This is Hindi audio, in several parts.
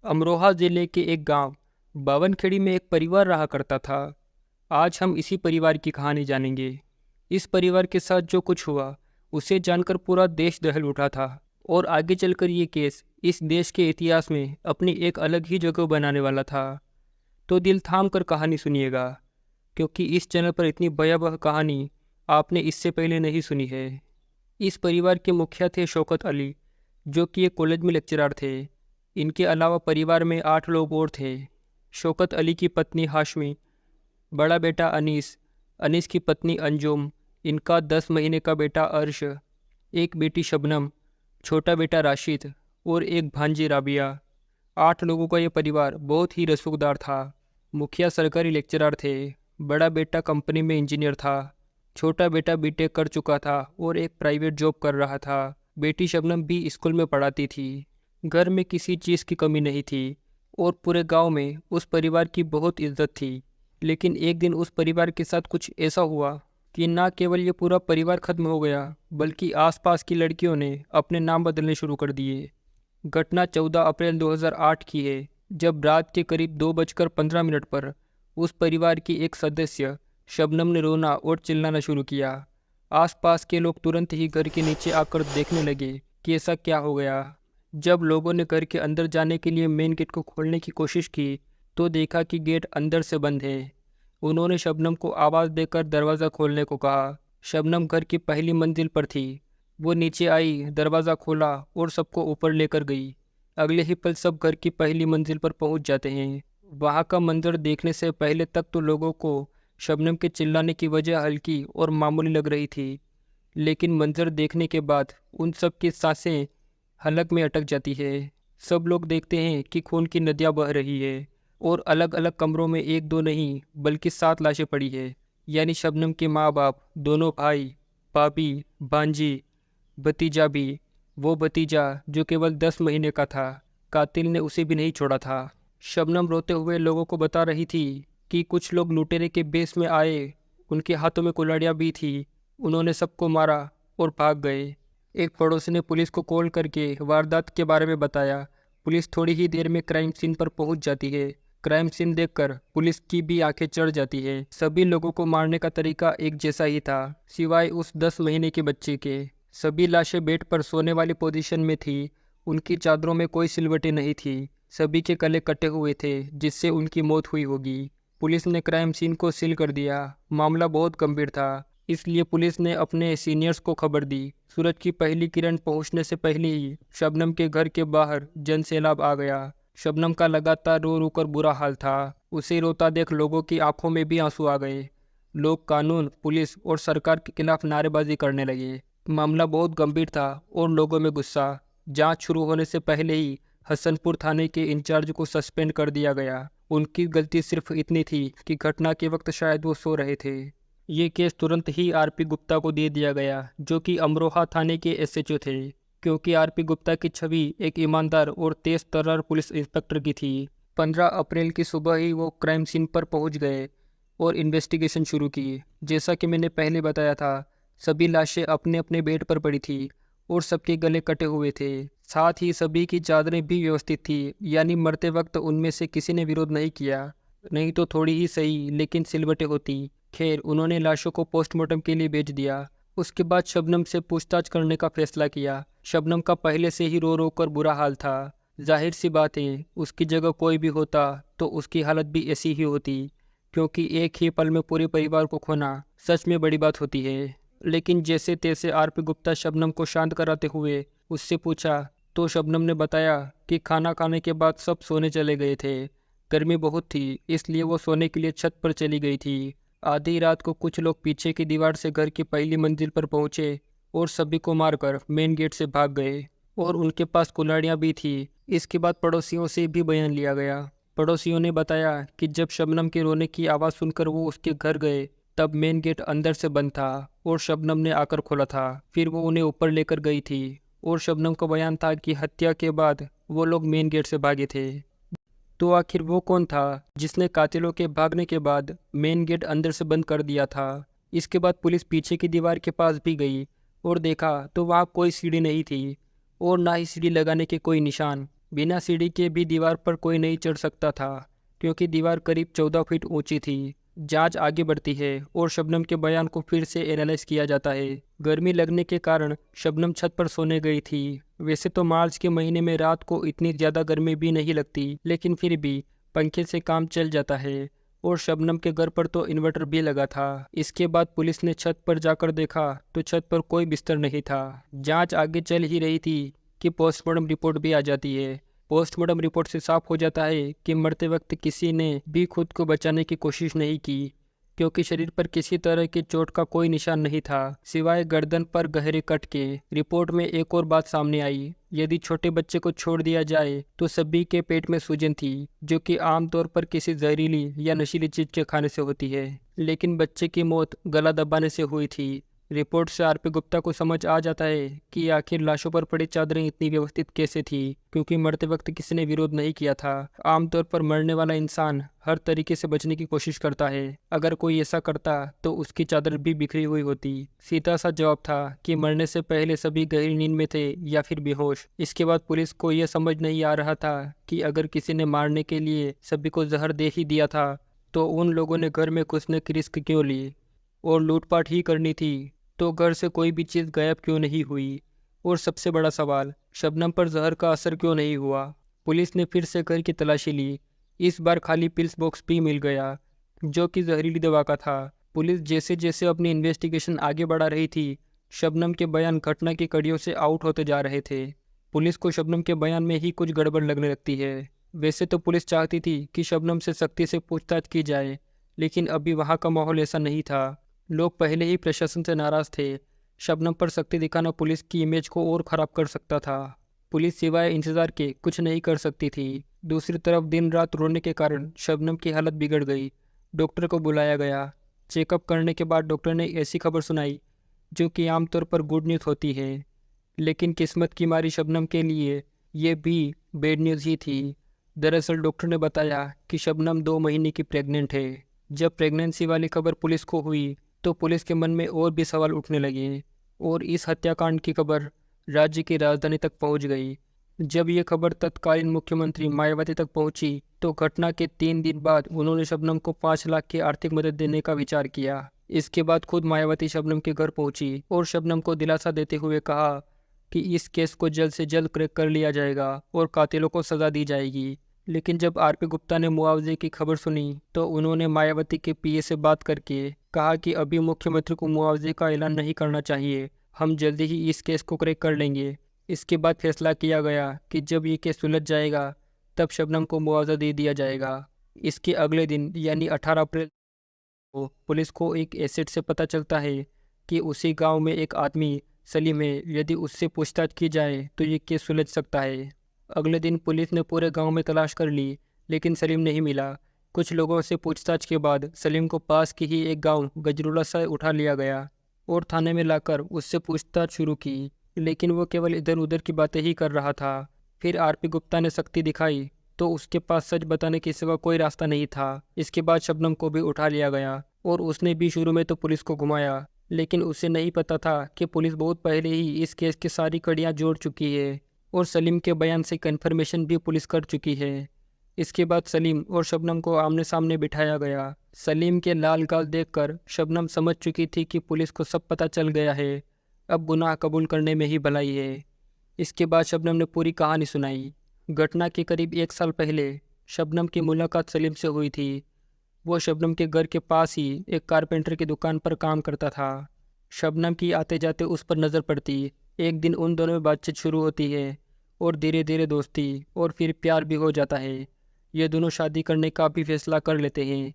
अमरोहा जिले के एक गांव बावनखेड़ी में एक परिवार रहा करता था। आज हम इसी परिवार की कहानी जानेंगे। इस परिवार के साथ जो कुछ हुआ उसे जानकर पूरा देश दहल उठा था और आगे चलकर ये केस इस देश के इतिहास में अपनी एक अलग ही जगह बनाने वाला था। तो दिल थाम कर कहानी सुनिएगा, क्योंकि इस चैनल पर इतनी भयावह कहानी आपने इससे पहले नहीं सुनी है। इस परिवार के मुखिया थे शौकत अली, जो कि एक कॉलेज में लेक्चरर थे। इनके अलावा परिवार में 8 लोग और थे। शौकत अली की पत्नी हाशमी, बड़ा बेटा अनीस, अनीस की पत्नी अंजुम, इनका 10 महीने का बेटा अर्श, एक बेटी शबनम, छोटा बेटा राशिद और एक भांजी राबिया। 8 लोगों का यह परिवार बहुत ही रसूखदार था। मुखिया सरकारी लेक्चरर थे, बड़ा बेटा कंपनी में इंजीनियर था, छोटा बेटा बीटेक कर चुका था और एक प्राइवेट जॉब कर रहा था। बेटी शबनम भी स्कूल में पढ़ाती थी। घर में किसी चीज़ की कमी नहीं थी और पूरे गांव में उस परिवार की बहुत इज्जत थी। लेकिन एक दिन उस परिवार के साथ कुछ ऐसा हुआ कि न केवल ये पूरा परिवार खत्म हो गया, बल्कि आसपास की लड़कियों ने अपने नाम बदलने शुरू कर दिए। घटना 14 अप्रैल 2008 की है, जब रात के करीब 2:15 पर उस परिवार की एक सदस्य शबनम ने रोना और चिल्लाना शुरू किया। आसपास के लोग तुरंत ही घर के नीचे आकर देखने लगे कि ऐसा क्या हो गया। जब लोगों ने घर के अंदर जाने के लिए मेन गेट को खोलने की कोशिश की तो देखा कि गेट अंदर से बंद है। उन्होंने शबनम को आवाज़ देकर दरवाज़ा खोलने को कहा। शबनम घर की पहली मंजिल पर थी। वो नीचे आई, दरवाज़ा खोला और सबको ऊपर लेकर गई। अगले ही पल सब घर की पहली मंजिल पर पहुंच जाते हैं। वहां का मंजर देखने से पहले तक तो लोगों को शबनम के चिल्लाने की वजह हल्की और मामूली लग रही थी, लेकिन मंजर देखने के बाद उन सब की सांसें हलक में अटक जाती है। सब लोग देखते हैं कि खून की नदियाँ बह रही है और अलग अलग कमरों में 1-2 नहीं बल्कि 7 लाशें पड़ी है। यानी शबनम के माँ बाप, दोनों भाई, भाभी, भांजी, भतीजा भी। वो भतीजा जो केवल 10 महीने का था, कातिल ने उसे भी नहीं छोड़ा था। शबनम रोते हुए लोगों को बता रही थी कि कुछ लोग लुटेरे के बेस में आए, उनके हाथों में कुल्हाड़ियाँ भी थी, उन्होंने सबको मारा और भाग गए। एक पड़ोसी ने पुलिस को कॉल करके वारदात के बारे में बताया। पुलिस थोड़ी ही देर में क्राइम सीन पर पहुंच जाती है। क्राइम सीन देखकर पुलिस की भी आंखें चढ़ जाती है। सभी लोगों को मारने का तरीका एक जैसा ही था, सिवाय उस 10 महीने के बच्चे के। सभी लाशें बेड पर सोने वाली पोजीशन में थी। उनकी चादरों में कोई सिलवटें नहीं थी। सभी के गले कटे हुए थे, जिससे उनकी मौत हुई होगी। पुलिस ने क्राइम सीन को सील कर दिया। मामला बहुत गंभीर था, इसलिए पुलिस ने अपने सीनियर्स को खबर दी। सूरज की पहली किरण पहुंचने से पहले ही शबनम के घर के बाहर जनसैलाब आ गया। शबनम का लगातार रो रो कर बुरा हाल था। उसे रोता देख लोगों की आंखों में भी आंसू आ गए। लोग कानून, पुलिस और सरकार के खिलाफ नारेबाजी करने लगे। मामला बहुत गंभीर था और लोगों में गुस्सा। जांच शुरू होने से पहले ही हसनपुर थाने के इंचार्ज को सस्पेंड कर दिया गया। उनकी गलती सिर्फ इतनी थी कि घटना के वक्त शायद वो सो रहे थे। ये केस तुरंत ही आरपी गुप्ता को दे दिया गया, जो कि अमरोहा थाने के एसएचओ थे, क्योंकि आरपी गुप्ता की छवि एक ईमानदार और तेज तर्रार पुलिस इंस्पेक्टर की थी। 15 अप्रैल की सुबह ही वो क्राइम सीन पर पहुंच गए और इन्वेस्टिगेशन शुरू की। जैसा कि मैंने पहले बताया था, सभी लाशें अपने अपने बेड पर पड़ी थी और सबके गले कटे हुए थे। साथ ही सभी की चादरें भी व्यवस्थित थी, यानी मरते वक्त उनमें से किसी ने विरोध नहीं किया। नहीं तो थोड़ी ही सही, लेकिन सिलवटें होती। खैर, उन्होंने लाशों को पोस्टमार्टम के लिए भेज दिया। उसके बाद शबनम से पूछताछ करने का फैसला किया। शबनम का पहले से ही रो रो कर बुरा हाल था। जाहिर सी बात है, उसकी जगह कोई भी होता तो उसकी हालत भी ऐसी ही होती, क्योंकि एक ही पल में पूरे परिवार को खोना सच में बड़ी बात होती है। लेकिन जैसे तैसे आरपी गुप्ता शबनम को शांत कराते हुए उससे पूछा तो शबनम ने बताया कि खाना खाने के बाद सब सोने चले गए थे। गर्मी बहुत थी, इसलिए वो सोने के लिए छत पर चली गई थी। आधी रात को कुछ लोग पीछे की दीवार से घर की पहली मंजिल पर पहुंचे और सभी को मारकर मेन गेट से भाग गए, और उनके पास कुल्हाड़ियाँ भी थी। इसके बाद पड़ोसियों से भी बयान लिया गया। पड़ोसियों ने बताया कि जब शबनम के रोने की आवाज़ सुनकर वो उसके घर गए, तब मेन गेट अंदर से बंद था और शबनम ने आकर खोला था। फिर वो उन्हें ऊपर लेकर गई थी और शबनम का बयान था कि हत्या के बाद वो लोग मेन गेट से भागे थे। तो आखिर वो कौन था जिसने कातिलों के भागने के बाद मेन गेट अंदर से बंद कर दिया था? इसके बाद पुलिस पीछे की दीवार के पास भी गई और देखा तो वहाँ कोई सीढ़ी नहीं थी और ना ही सीढ़ी लगाने के कोई निशान। बिना सीढ़ी के भी दीवार पर कोई नहीं चढ़ सकता था, क्योंकि दीवार करीब 14 फीट ऊंची थी। जांच आगे बढ़ती है और शबनम के बयान को फिर से एनालाइज किया जाता है। गर्मी लगने के कारण शबनम छत पर सोने गई थी। वैसे तो मार्च के महीने में रात को इतनी ज़्यादा गर्मी भी नहीं लगती, लेकिन फिर भी पंखे से काम चल जाता है। और शबनम के घर पर तो इन्वर्टर भी लगा था। इसके बाद पुलिस ने छत पर जाकर देखा तो छत पर कोई बिस्तर नहीं था। जांच आगे चल ही रही थी कि पोस्टमार्टम रिपोर्ट भी आ जाती है। पोस्टमार्टम रिपोर्ट से साफ हो जाता है कि मरते वक्त किसी ने भी खुद को बचाने की कोशिश नहीं की, क्योंकि शरीर पर किसी तरह की चोट का कोई निशान नहीं था, सिवाय गर्दन पर गहरे कट के। रिपोर्ट में एक और बात सामने आई। यदि छोटे बच्चे को छोड़ दिया जाए तो सभी के पेट में सूजन थी, जो कि आमतौर पर किसी जहरीली या नशीली चीज के खाने से होती है, लेकिन बच्चे की मौत गला दबाने से हुई थी। रिपोर्ट से आरपी गुप्ता को समझ आ जाता है कि आखिर लाशों पर पड़ी चादरें इतनी व्यवस्थित कैसे थी, क्योंकि मरते वक्त किसी ने विरोध नहीं किया था। आमतौर पर मरने वाला इंसान हर तरीके से बचने की कोशिश करता है। अगर कोई ऐसा करता तो उसकी चादर भी बिखरी हुई होती। सीधा सा जवाब था कि मरने से पहले सभी गहरी नींद में थे या फिर बेहोश। इसके बाद पुलिस को यह समझ नहीं आ रहा था कि अगर किसी ने मारने के लिए सभी को जहर दे ही दिया था तो उन लोगों ने घर में घुसने की रिस्क क्यों ली, और लूटपाट ही करनी थी तो घर से कोई भी चीज़ गायब क्यों नहीं हुई। और सबसे बड़ा सवाल, शबनम पर जहर का असर क्यों नहीं हुआ। पुलिस ने फिर से घर की तलाशी ली। इस बार खाली पिल्स बॉक्स भी मिल गया, जो कि जहरीली दवा का था। पुलिस जैसे जैसे अपनी इन्वेस्टिगेशन आगे बढ़ा रही थी, शबनम के बयान घटना की कड़ियों से आउट होते जा रहे थे। पुलिस को शबनम के बयान में ही कुछ गड़बड़ लगने लगती है। वैसे तो पुलिस चाहती थी कि शबनम से सख्ती से पूछताछ की जाए, लेकिन अभी वहाँ का माहौल ऐसा नहीं था। लोग पहले ही प्रशासन से नाराज थे। शबनम पर सख्ती दिखाना पुलिस की इमेज को और ख़राब कर सकता था। पुलिस सिवाय इंतजार के कुछ नहीं कर सकती थी। दूसरी तरफ दिन रात रोने के कारण शबनम की हालत बिगड़ गई। डॉक्टर को बुलाया गया। चेकअप करने के बाद डॉक्टर ने ऐसी खबर सुनाई जो कि आमतौर पर गुड न्यूज़ होती है, लेकिन किस्मत की मारी शबनम के लिए ये भी बैड न्यूज़ ही थी। दरअसल डॉक्टर ने बताया कि शबनम 2 महीने की प्रेग्नेंट है। जब प्रेगनेंसी वाली खबर पुलिस को हुई तो पुलिस के मन में और भी सवाल उठने लगे, और इस हत्याकांड की खबर राज्य की राजधानी तक पहुंच गई। जब ये खबर तत्कालीन मुख्यमंत्री मायावती तक पहुंची तो घटना के 3 दिन बाद उन्होंने शबनम को 5 लाख की आर्थिक मदद देने का विचार किया। इसके बाद खुद मायावती शबनम के घर पहुंची और शबनम को दिलासा देते हुए कहा कि इस केस को जल्द से जल्द क्रैक कर लिया जाएगा और कातिलों को सजा दी जाएगी। लेकिन जब आरपी गुप्ता ने मुआवजे की खबर सुनी तो उन्होंने मायावती के पीए से बात करके कहा कि अभी मुख्यमंत्री को मुआवजे का ऐलान नहीं करना चाहिए, हम जल्दी ही इस केस को क्रैक कर लेंगे। इसके बाद फैसला किया गया कि जब ये केस सुलझ जाएगा तब शबनम को मुआवजा दे दिया जाएगा। इसके अगले दिन यानी 18 अप्रैल को पुलिस को एक एसेट से पता चलता है कि उसी गांव में एक आदमी सलीम है। यदि उससे पूछताछ की जाए तो ये केस सुलझ सकता है। अगले दिन पुलिस ने पूरे गांव में तलाश कर ली, लेकिन सलीम नहीं मिला। कुछ लोगों से पूछताछ के बाद सलीम को पास की ही एक गांव गजरुला से उठा लिया गया और थाने में लाकर उससे पूछताछ शुरू की, लेकिन वो केवल इधर उधर की बातें ही कर रहा था। फिर आरपी गुप्ता ने सख्ती दिखाई तो उसके पास सच बताने के सिवा कोई रास्ता नहीं था। इसके बाद शबनम को भी उठा लिया गया और उसने भी शुरू में तो पुलिस को घुमाया, लेकिन उसे नहीं पता था कि पुलिस बहुत पहले ही इस केस की सारी कड़ियाँ जोड़ चुकी है और सलीम के बयान से कन्फर्मेशन भी पुलिस कर चुकी है। इसके बाद सलीम और शबनम को आमने सामने बिठाया गया। सलीम के लाल गाल देखकर शबनम समझ चुकी थी कि पुलिस को सब पता चल गया है, अब गुनाह कबूल करने में ही भलाई है। इसके बाद शबनम ने पूरी कहानी सुनाई। घटना के करीब 1 साल पहले शबनम की मुलाकात सलीम से हुई थी। वो शबनम के घर के पास ही एक कारपेंटर की दुकान पर काम करता था। शबनम की आते जाते उस पर नज़र पड़ती। एक दिन उन दोनों में बातचीत शुरू होती है और धीरे धीरे दोस्ती और फिर प्यार भी हो जाता है। ये दोनों शादी करने का भी फैसला कर लेते हैं।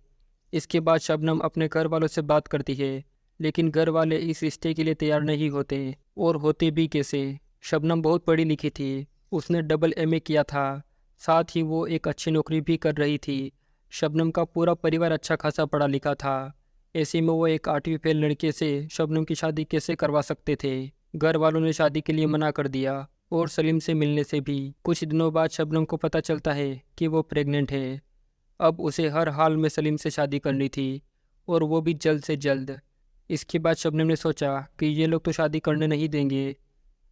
इसके बाद शबनम अपने घर वालों से बात करती है, लेकिन घर वाले इस रिश्ते के लिए तैयार नहीं होते, और होते भी कैसे। शबनम बहुत पढ़ी लिखी थी, उसने डबल एमए किया था, साथ ही वो एक अच्छी नौकरी भी कर रही थी। शबनम का पूरा परिवार अच्छा खासा पढ़ा लिखा था। ऐसे में वो एक 8वीं फेल लड़के से शबनम की शादी कैसे करवा सकते थे। घर वालों ने शादी के लिए मना कर दिया और सलीम से मिलने से भी। कुछ दिनों बाद शबनम को पता चलता है कि वो प्रेग्नेंट है। अब उसे हर हाल में सलीम से शादी करनी थी, और वो भी जल्द से जल्द। इसके बाद शबनम ने सोचा कि ये लोग तो शादी करने नहीं देंगे,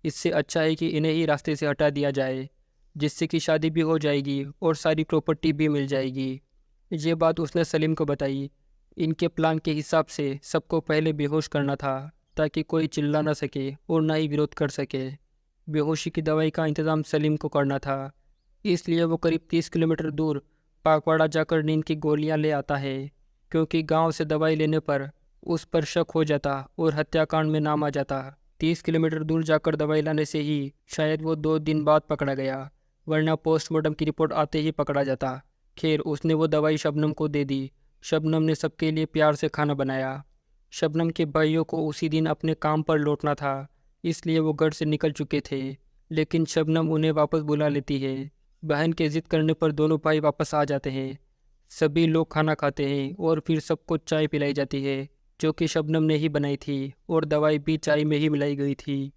इससे अच्छा है कि इन्हें ही रास्ते से हटा दिया जाए। जिससे कि शादी भी हो जाएगी और सारी प्रॉपर्टी भी मिल जाएगी। ये बात उसने सलीम को बताई। इनके प्लान के हिसाब से सबको पहले बेहोश करना था ताकि कोई चिल्ला ना सके और ना ही विरोध कर सके। बेहोशी की दवाई का इंतज़ाम सलीम को करना था, इसलिए वो करीब 30 किलोमीटर दूर पाकवाड़ा जाकर नींद की गोलियां ले आता है, क्योंकि गांव से दवाई लेने पर उस पर शक हो जाता और हत्याकांड में नाम आ जाता। 30 किलोमीटर दूर जाकर दवाई लाने से ही शायद वो 2 दिन बाद पकड़ा गया, वरना पोस्टमार्टम की रिपोर्ट आते ही पकड़ा जाता। खैर, उसने वो दवाई शबनम को दे दी। शबनम ने सबके लिए प्यार से खाना बनाया। शबनम के भाइयों को उसी दिन अपने काम पर लौटना था, इसलिए वो घर से निकल चुके थे, लेकिन शबनम उन्हें वापस बुला लेती है। बहन के जिद करने पर दोनों भाई वापस आ जाते हैं। सभी लोग खाना खाते हैं और फिर सबको चाय पिलाई जाती है, जो कि शबनम ने ही बनाई थी, और दवाई भी चाय में ही मिलाई गई थी।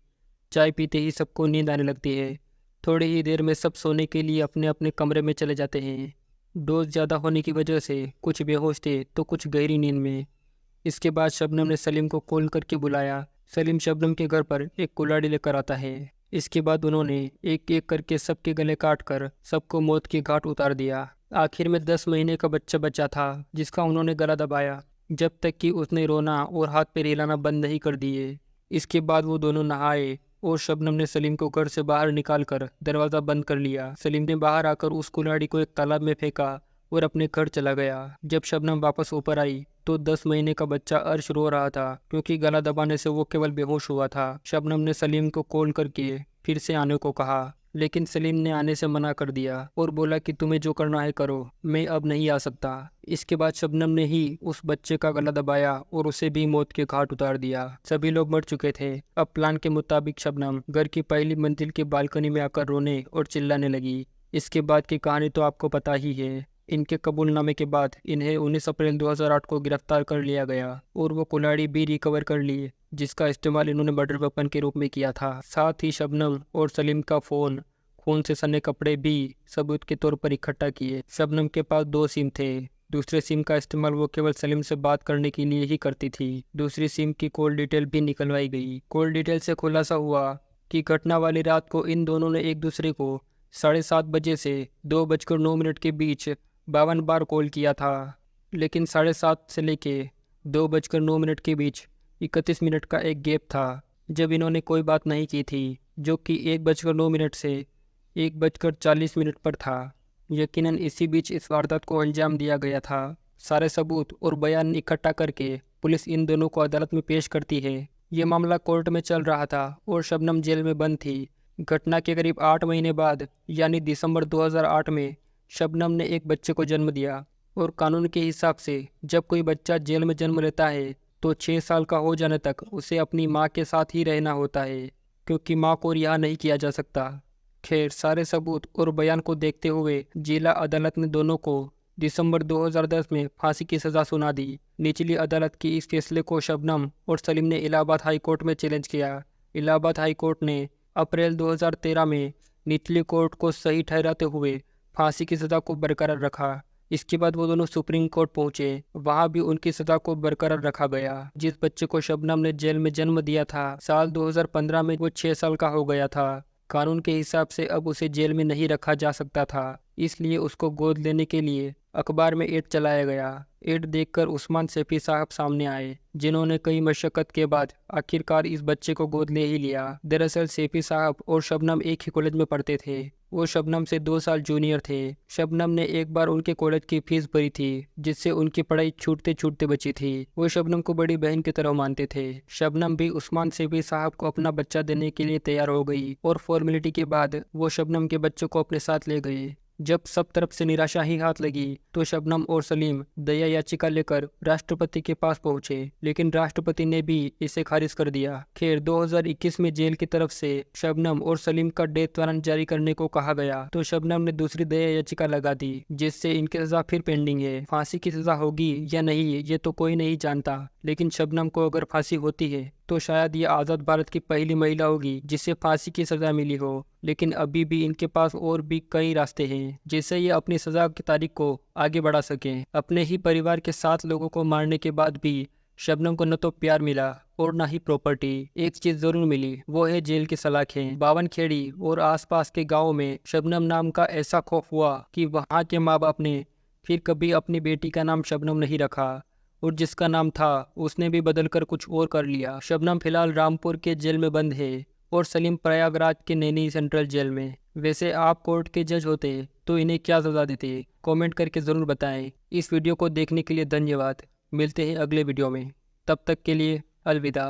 चाय पीते ही सबको नींद आने लगती है। थोड़ी ही देर में सब सोने के लिए अपने अपने कमरे में चले जाते हैं। डोज ज़्यादा होने की वजह से कुछ बेहोश थे तो कुछ गहरी नींद में। इसके बाद शबनम ने सलीम को कॉल करके बुलाया। सलीम शबनम के घर पर एक कुल्हाड़ी लेकर आता है। इसके बाद उन्होंने एक एक करके सबके गले काट कर सबको मौत की घाट उतार दिया। आखिर में 10 महीने का बच्चा बचा था, जिसका उन्होंने गला दबाया जब तक कि उसने रोना और हाथ पैर हिलाना बंद नहीं कर दिए। इसके बाद वो दोनों नहाए और शबनम ने सलीम को घर से बाहर निकालकर दरवाज़ा बंद कर लिया। सलीम ने बाहर आकर उस कुल्हाड़ी को एक तालाब में फेंका और अपने घर चला गया। जब शबनम वापस ऊपर आई तो 10 महीने का बच्चा अर्श रो रहा था, क्योंकि गला दबाने से वो केवल बेहोश हुआ था। शबनम ने सलीम को कॉल करके फिर से आने को कहा, लेकिन सलीम ने आने से मना कर दिया और बोला कि तुम्हें जो करना है करो, मैं अब नहीं आ सकता। इसके बाद शबनम ने ही उस बच्चे का गला दबाया और उसे भी मौत के घाट उतार दिया। सभी लोग मर चुके थे। अब प्लान के मुताबिक शबनम घर की पहली मंजिल की बालकनी में आकर रोने और चिल्लाने लगी। इसके बाद की कहानी तो आपको पता ही है। इनके कबूलनामे के बाद इन्हें 19 अप्रैल 2008 को गिरफ्तार कर लिया गया और वो कुल्हाड़ी भी रिकवर कर ली, जिसका इस्तेमाल इन्होंने मर्डर वेपन के रूप में किया था। साथ ही शबनम और सलीम का फ़ोन, खून से सने कपड़े भी सबूत के तौर पर इकट्ठा किए। शबनम के पास 2 सिम थे। दूसरे सिम का इस्तेमाल वो केवल सलीम से बात करने के लिए ही करती थी। दूसरी सिम की कॉल डिटेल भी निकलवाई गई। कॉल डिटेल से खुलासा हुआ कि घटना वाली रात को इन दोनों ने एक दूसरे को 7:30 बजे से 2:09 के बीच 52 बार कॉल किया था, लेकिन 7:30 से लेके 2:09 के बीच 31 मिनट का एक गैप था जब इन्होंने कोई बात नहीं की थी, जो कि 1:09 से 1:40 पर था। यकीनन इसी बीच इस वारदात को अंजाम दिया गया था। सारे सबूत और बयान इकट्ठा करके पुलिस इन दोनों को अदालत में पेश करती है। ये मामला कोर्ट में चल रहा था और शबनम जेल में बंद थी। घटना के करीब 8 महीने बाद यानी दिसंबर 2008 में शबनम ने एक बच्चे को जन्म दिया, और कानून के हिसाब से जब कोई बच्चा जेल में जन्म लेता है तो 6 साल का हो जाने तक उसे अपनी माँ के साथ ही रहना होता है, क्योंकि माँ को रिहा नहीं किया जा सकता। खैर, सारे सबूत और बयान को देखते हुए जिला अदालत ने दोनों को दिसंबर 2010 में फांसी की सज़ा सुना दी। निचली अदालत के इस फैसले को शबनम और सलीम ने इलाहाबाद हाई कोर्ट में चैलेंज किया। इलाहाबाद हाई कोर्ट ने अप्रैल 2013 में निचली कोर्ट को सही ठहराते हुए फांसी की सज़ा को बरकरार रखा। इसके बाद वो दोनों सुप्रीम कोर्ट पहुंचे। वहां भी उनकी सज़ा को बरकरार रखा गया। जिस बच्चे को शबनम ने जेल में जन्म दिया था, साल 2015 में वो 6 साल का हो गया था। कानून के हिसाब से अब उसे जेल में नहीं रखा जा सकता था, इसलिए उसको गोद लेने के लिए अखबार में एड चलाया गया। एड देखकर उस्मान सैफी साहब सामने आए, जिन्होंने कई मशक्कत के बाद आखिरकार इस बच्चे को गोद ले ही लिया। दरअसल सैफी साहब और शबनम एक ही कॉलेज में पढ़ते थे। वो शबनम से 2 साल जूनियर थे। शबनम ने एक बार उनके कॉलेज की फीस भरी थी, जिससे उनकी पढ़ाई छूटते छूटते बची थी। वो शबनम को बड़ी बहन की तरह मानते थे। शबनम भी उस्मान सैफी साहब को अपना बच्चा देने के लिए तैयार हो गई और फॉर्मेलिटी के बाद वो शबनम के बच्चों को अपने साथ ले गए। जब सब तरफ से निराशा ही हाथ लगी तो शबनम और सलीम दया याचिका लेकर राष्ट्रपति के पास पहुंचे, लेकिन राष्ट्रपति ने भी इसे खारिज कर दिया। खैर, 2021 में जेल की तरफ से शबनम और सलीम का डेथ वारंट जारी करने को कहा गया, तो शबनम ने दूसरी दया याचिका लगा दी, जिससे इनकी सजा फिर पेंडिंग है। फांसी की सजा होगी या नहीं ये तो कोई नहीं जानता, लेकिन शबनम को अगर फांसी होती है तो शायद ये आज़ाद भारत की पहली महिला होगी जिसे फांसी की सजा मिली हो। लेकिन अभी भी इनके पास और भी कई रास्ते हैं जिससे ये अपनी सजा की तारीख को आगे बढ़ा सकें। अपने ही परिवार के 7 लोगों को मारने के बाद भी शबनम को न तो प्यार मिला और ना ही प्रॉपर्टी। एक चीज जरूर मिली, वो है जेल की सलाखें। बावनखेड़ी और आसपास के गांव में शबनम नाम का ऐसा खौफ हुआ कि वहां के माँ बाप ने फिर कभी अपनी बेटी का नाम शबनम नहीं रखा, और जिसका नाम था उसने भी बदल कर कुछ और कर लिया। शबनम फिलहाल रामपुर के जेल में बंद है और सलीम प्रयागराज के नैनी सेंट्रल जेल में। वैसे आप कोर्ट के जज होते तो इन्हें क्या सजा देते? कमेंट करके ज़रूर बताएं। इस वीडियो को देखने के लिए धन्यवाद। मिलते हैं अगले वीडियो में, तब तक के लिए अलविदा।